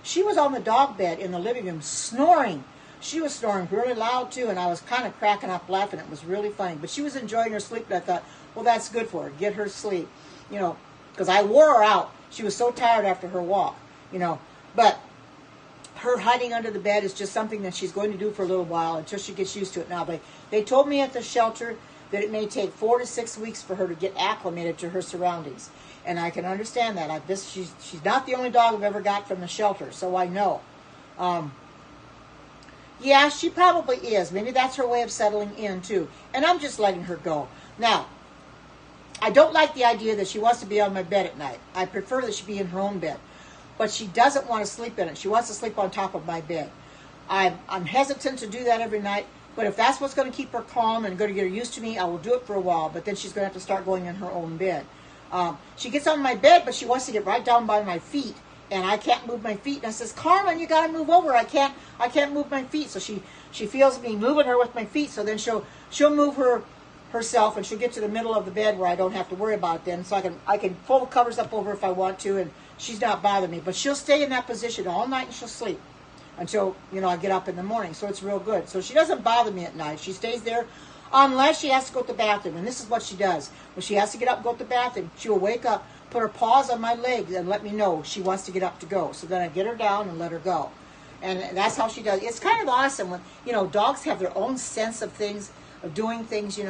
she was on the dog bed in the living room snoring. She was snoring really loud too, and I was kind of cracking up laughing. It was really funny. But she was enjoying her sleep, and I thought, well, that's good for her. Get her sleep, because I wore her out. She was so tired after her walk, But her hiding under the bed is just something that she's going to do for a little while until she gets used to it. Now, they told me at the shelter that it may take 4 to 6 weeks for her to get acclimated to her surroundings. And I can understand that. She's not the only dog I've ever got from the shelter, so I know. Yeah, she probably is. Maybe that's her way of settling in, too. And I'm just letting her go. Now, I don't like the idea that she wants to be on my bed at night. I prefer that she be in her own bed. But she doesn't want to sleep in it. She wants to sleep on top of my bed. I'm hesitant to do that every night. But if that's what's going to keep her calm and going to get her used to me, I will do it for a while. But then she's going to have to start going in her own bed. She gets on my bed, but she wants to get right down by my feet. And I can't move my feet. And I says, Carmen, you got to move over. I can't move my feet. So she feels me moving her with my feet. So then she'll move herself, and she'll get to the middle of the bed where I don't have to worry about it then. So I can pull the covers up over if I want to, and she's not bothering me. But she'll stay in that position all night, and she'll sleep until, I get up in the morning. So it's real good. So she doesn't bother me at night. She stays there unless she has to go to the bathroom. And this is what she does. When she has to get up and go to the bathroom, she'll wake up, put her paws on my legs, and let me know she wants to get up to go. So then I get her down and let her go. And that's how she does. It's kind of awesome when, dogs have their own sense of things, of doing things,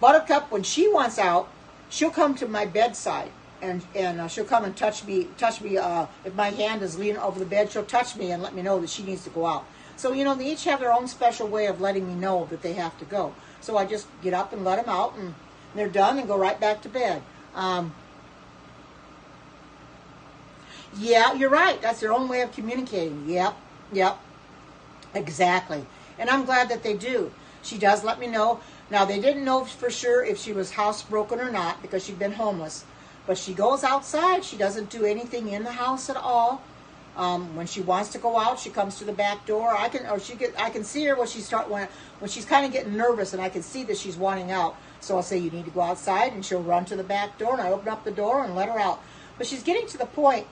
Buttercup, when she wants out, she'll come to my bedside. And she'll come and touch me. If my hand is leaning over the bed, she'll touch me and let me know that she needs to go out. So, they each have their own special way of letting me know that they have to go. So I just get up and let them out, and they're done and go right back to bed. Yeah, you're right. That's their own way of communicating. Yep, exactly. And I'm glad that they do. She does let me know. Now, they didn't know for sure if she was housebroken or not because she'd been homeless. But she goes outside. She doesn't do anything in the house at all. When she wants to go out, she comes to the back door. I can see her when she's kind of getting nervous, and I can see that she's wanting out. So I'll say, you need to go outside, and she'll run to the back door, and I open up the door and let her out. But she's getting to the point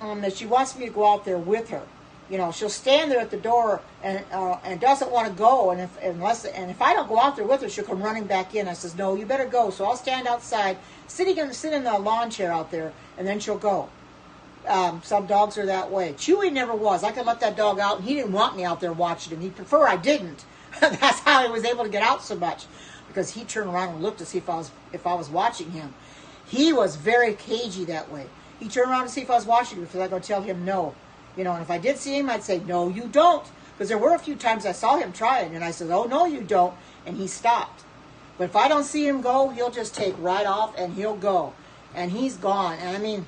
that she wants me to go out there with her. She'll stand there at the door and doesn't want to go. And if I don't go out there with her, she'll come running back in. I says, no, you better go. So I'll stand outside, sit in the lawn chair out there, and then she'll go. Some dogs are that way. Chewy never was. I could let that dog out, and he didn't want me out there watching him. He'd prefer I didn't. That's how he was able to get out so much, because he turned around and looked to see if I was watching him. He was very cagey that way. He turned around to see if I was watching him, because I was going to tell him no. And if I did see him, I'd say, no, you don't. Because there were a few times I saw him trying, and I said, oh, no, you don't. And he stopped. But if I don't see him go, he'll just take right off, and he'll go. And he's gone. And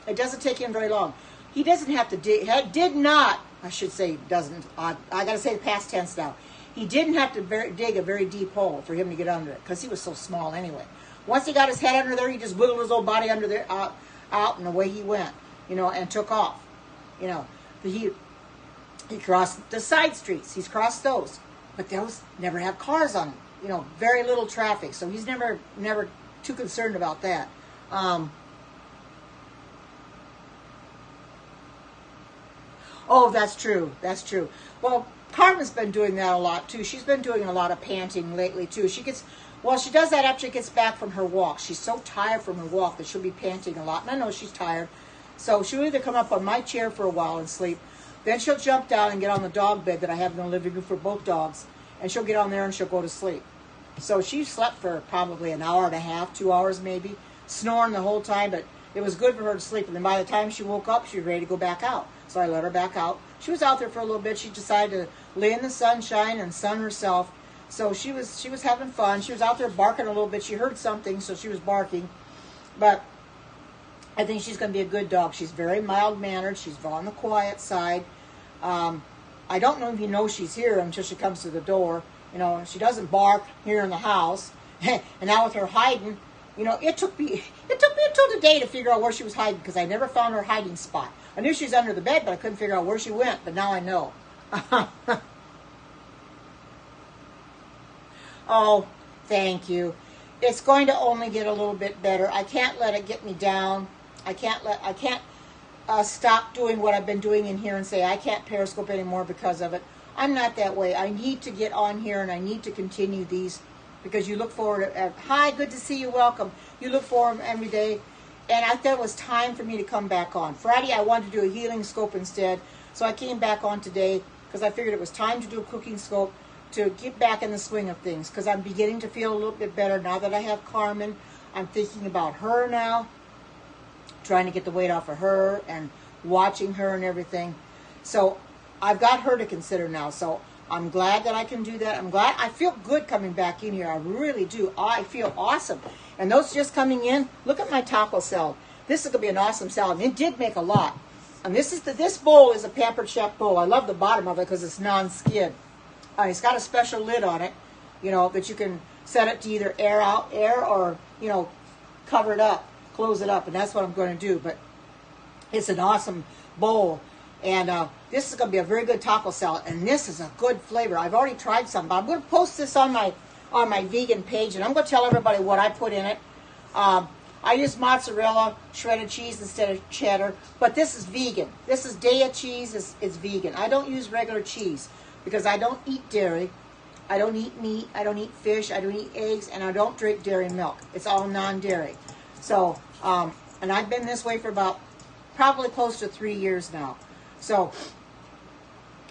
it doesn't take him very long. He doesn't have to dig. I should say doesn't. I got to say the past tense now. He didn't have to dig a very deep hole for him to get under it, because he was so small anyway. Once he got his head under there, he just wiggled his old body under there, out, and away he went, and took off. He crossed the side streets. He's crossed those. But those never have cars on them. Very little traffic. So he's never too concerned about that. Oh, that's true. That's true. Well, Carmen's been doing that a lot, too. She's been doing a lot of panting lately, too. She does that after she gets back from her walk. She's so tired from her walk that she'll be panting a lot. And I know she's tired. So she'll either come up on my chair for a while and sleep. Then she'll jump down and get on the dog bed that I have in the living room for both dogs. And she'll get on there and she'll go to sleep. So she slept for probably an hour and a half, 2 hours maybe, snoring the whole time, but it was good for her to sleep. And then by the time she woke up, she was ready to go back out. So I let her back out. She was out there for a little bit. She decided to lay in the sunshine and sun herself. So she was having fun. She was out there barking a little bit. She heard something, so she was barking. But I think she's going to be a good dog. She's very mild-mannered. She's on the quiet side. I don't know if you know she's here until she comes to the door. You know, she doesn't bark here in the house. And now with her hiding, you know, it took me until today to figure out where she was hiding because I never found her hiding spot. I knew she was under the bed, but I couldn't figure out where she went. But now I know. Oh, thank you. It's going to only get a little bit better. I can't let it get me down. I can't stop doing what I've been doing in here and say I can't Periscope anymore because of it. I'm not that way. I need to get on here and I need to continue these because you look forward to, hi, good to see you, welcome. You look for them every day. And I thought it was time for me to come back on. Friday I wanted to do a healing scope instead, so I came back on today because I figured it was time to do a cooking scope to get back in the swing of things because I'm beginning to feel a little bit better now that I have Carmen. I'm thinking about her now, trying to get the weight off of her and watching her and everything. So I've got her to consider now. So I'm glad that I can do that. I'm glad. I feel good coming back in here. I really do. I feel awesome. And those just coming in, look at my taco salad. This is going to be an awesome salad. And it did make a lot. And this bowl is a Pampered Chef bowl. I love the bottom of it because it's non-skid. It's got a special lid on it, you know, that you can set it to either air or, you know, cover it up, close it up. And that's what I'm going to do. But it's an awesome bowl. And this is going to be a very good taco salad. And this is a good flavor. I've already tried some, but I'm going to post this on my vegan page. And I'm going to tell everybody what I put in it. I use mozzarella, shredded cheese instead of cheddar. But this is vegan. This is Daiya cheese. It's vegan. I don't use regular cheese because I don't eat dairy. I don't eat meat. I don't eat fish. I don't eat eggs. And I don't drink dairy milk. It's all non-dairy. So, and I've been this way for about probably close to 3 years now. So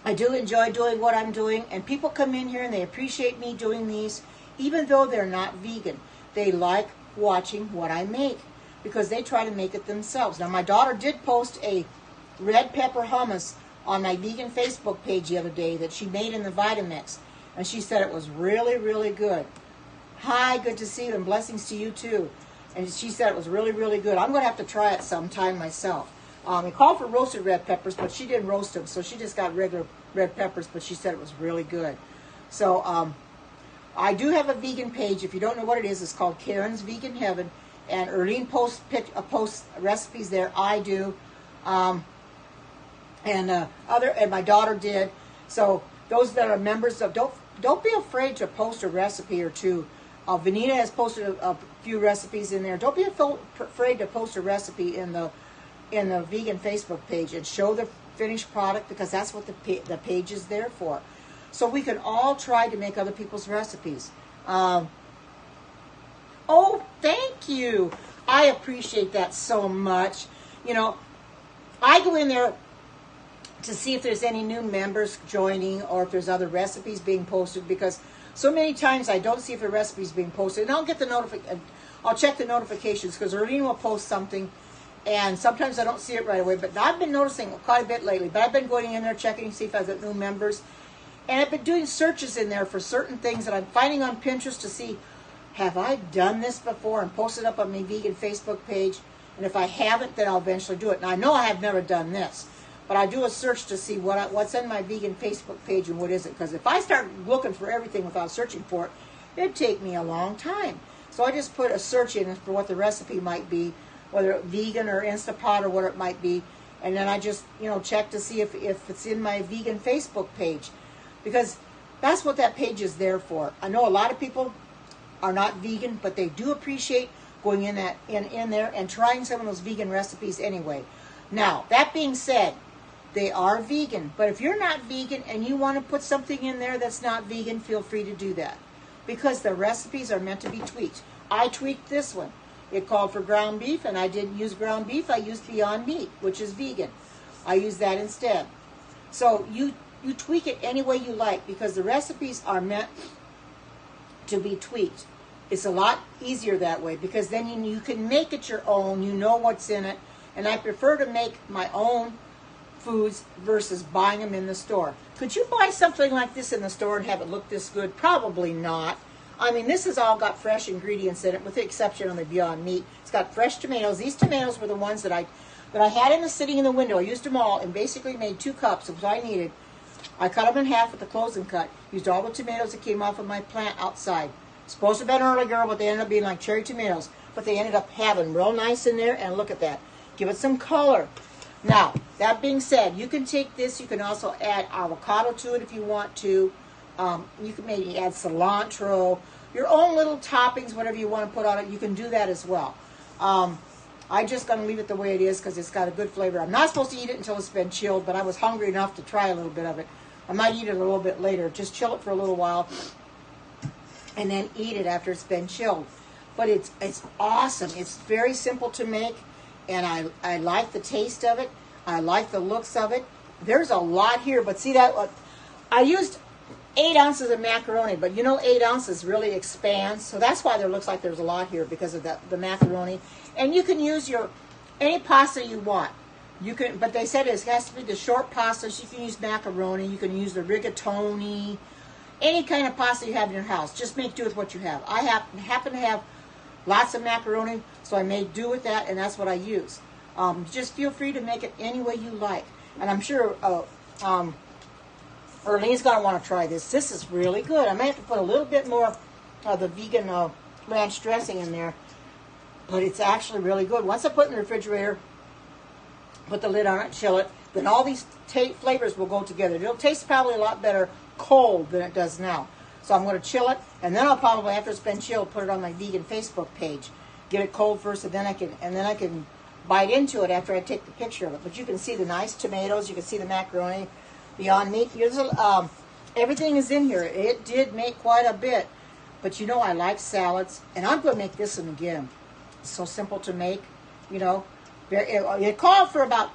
I do enjoy doing what I'm doing, and people come in here and they appreciate me doing these, even though they're not vegan. They like watching what I make because they try to make it themselves. Now, my daughter did post a red pepper hummus on my vegan Facebook page the other day that she made in the Vitamix, and she said it was really, really good. Hi, good to see you, and blessings to you too. And she said it was really, really good. I'm going to have to try it sometime myself. It called for roasted red peppers, but she didn't roast them, so she just got regular red peppers, but she said it was really good. So I do have a vegan page. If you don't know what it is, it's called Karen's Vegan Heaven, and Erlene posts recipes there. I do, and my daughter did. So those that are members of, don't be afraid to post a recipe or two. Vanita has posted a few recipes in there. Don't be afraid to post a recipe in the vegan Facebook page and show the finished product because that's what the page is there for. So we can all try to make other people's recipes. Oh, thank you. I appreciate that so much. You know, I go in there to see if there's any new members joining or if there's other recipes being posted because so many times I don't see if the recipe's being posted. And I'll get the I'll check the notifications because Erlene will post something. And sometimes I don't see it right away, but I've been noticing quite a bit lately. But I've been going in there checking to see if I've got new members. And I've been doing searches in there for certain things that I'm finding on Pinterest to see, have I done this before and posted up on my vegan Facebook page? And if I haven't, then I'll eventually do it. Now, I know I have never done this, but I do a search to see what's in my vegan Facebook page and what isn't. Because if I start looking for everything without searching for it, it'd take me a long time. So I just put a search in for what the recipe might be, whether it's vegan or Instapot or what it might be, and then I just, check to see if it's in my vegan Facebook page, because that's what that page is there for. I know a lot of people are not vegan, but they do appreciate going in there and trying some of those vegan recipes anyway. Now, that being said, they are vegan, but if you're not vegan and you want to put something in there that's not vegan, feel free to do that, because the recipes are meant to be tweaked. I tweaked this one. It called for ground beef, and I didn't use ground beef. I used Beyond Meat, which is vegan. I used that instead. So you tweak it any way you like, because the recipes are meant to be tweaked. It's a lot easier that way because then you can make it your own. You know what's in it. And I prefer to make my own foods versus buying them in the store. Could you buy something like this in the store and have it look this good? Probably not. I mean, this has all got fresh ingredients in it, with the exception of the Beyond Meat. It's got fresh tomatoes. These tomatoes were the ones that I had sitting in the window. I used them all and basically made 2 cups of what I needed. I cut them in half with the closing cut. Used all the tomatoes that came off of my plant outside. Supposed to have been early, girl, but they ended up being like cherry tomatoes. But they ended up having real nice in there, and look at that. Give it some color. Now, that being said, you can take this. You can also add avocado to it if you want to. You can maybe add cilantro. Your own little toppings, whatever you want to put on it, you can do that as well. I'm just going to leave it the way it is because it's got a good flavor. I'm not supposed to eat it until it's been chilled, but I was hungry enough to try a little bit of it. I might eat it a little bit later. Just chill it for a little while and then eat it after it's been chilled. But it's awesome. It's very simple to make, and I like the taste of it. I like the looks of it. There's a lot here, but see that? I used 8 ounces of macaroni, but you know 8 ounces really expands, so that's why there looks like there's a lot here because of the macaroni. And you can use any pasta you want. You can, but they said it has to be the short pastas. You can use macaroni. You can use the rigatoni. Any kind of pasta you have in your house. Just make do with what you have. I happen to have lots of macaroni, so I made do with that, and that's what I use. Just feel free to make it any way you like. And I'm sure Erlene's going to want to try this. This is really good. I may have to put a little bit more of the vegan ranch dressing in there, but it's actually really good. Once I put it in the refrigerator, put the lid on it, chill it, then all these flavors will go together. It'll taste probably a lot better cold than it does now. So I'm going to chill it, and then I'll probably, after it's been chilled, put it on my vegan Facebook page. Get it cold first, and then I can bite into it after I take the picture of it. But you can see the nice tomatoes. You can see the macaroni, Beyond Meat. Everything is in here. It did make quite a bit. But you know I like salads, and I'm going to make this one again. It's so simple to make, you know. It called for about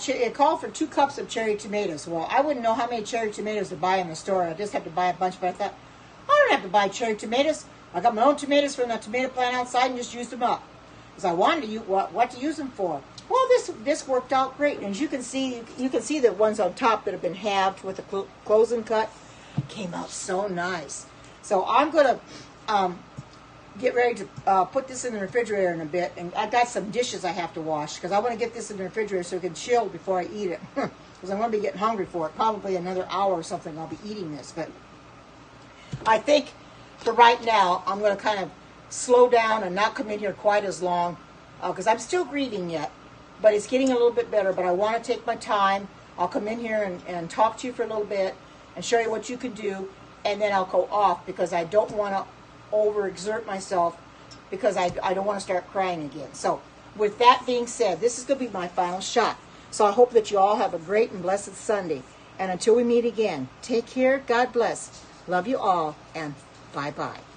2 cups of cherry tomatoes. Well, I wouldn't know how many cherry tomatoes to buy in the store. I just have to buy a bunch. But I thought, I don't have to buy cherry tomatoes. I got my own tomatoes from the tomato plant outside and just used them up. Because I wanted to use what to use them for. Well, this worked out great. And as you can see the ones on top that have been halved with the closing cut. Came out so nice. So I'm going to get ready to put this in the refrigerator in a bit. And I got some dishes I have to wash because I want to get this in the refrigerator so it can chill before I eat it. Because I'm going to be getting hungry for it. Probably another hour or something I'll be eating this. But I think for right now, I'm going to kind of slow down and not come in here quite as long because I'm still grieving yet. But it's getting a little bit better. But I want to take my time. I'll come in here and talk to you for a little bit and show you what you can do. And then I'll go off because I don't want to overexert myself because I don't want to start crying again. So with that being said, this is going to be my final shot. So I hope that you all have a great and blessed Sunday. And until we meet again, take care, God bless, love you all, and bye-bye.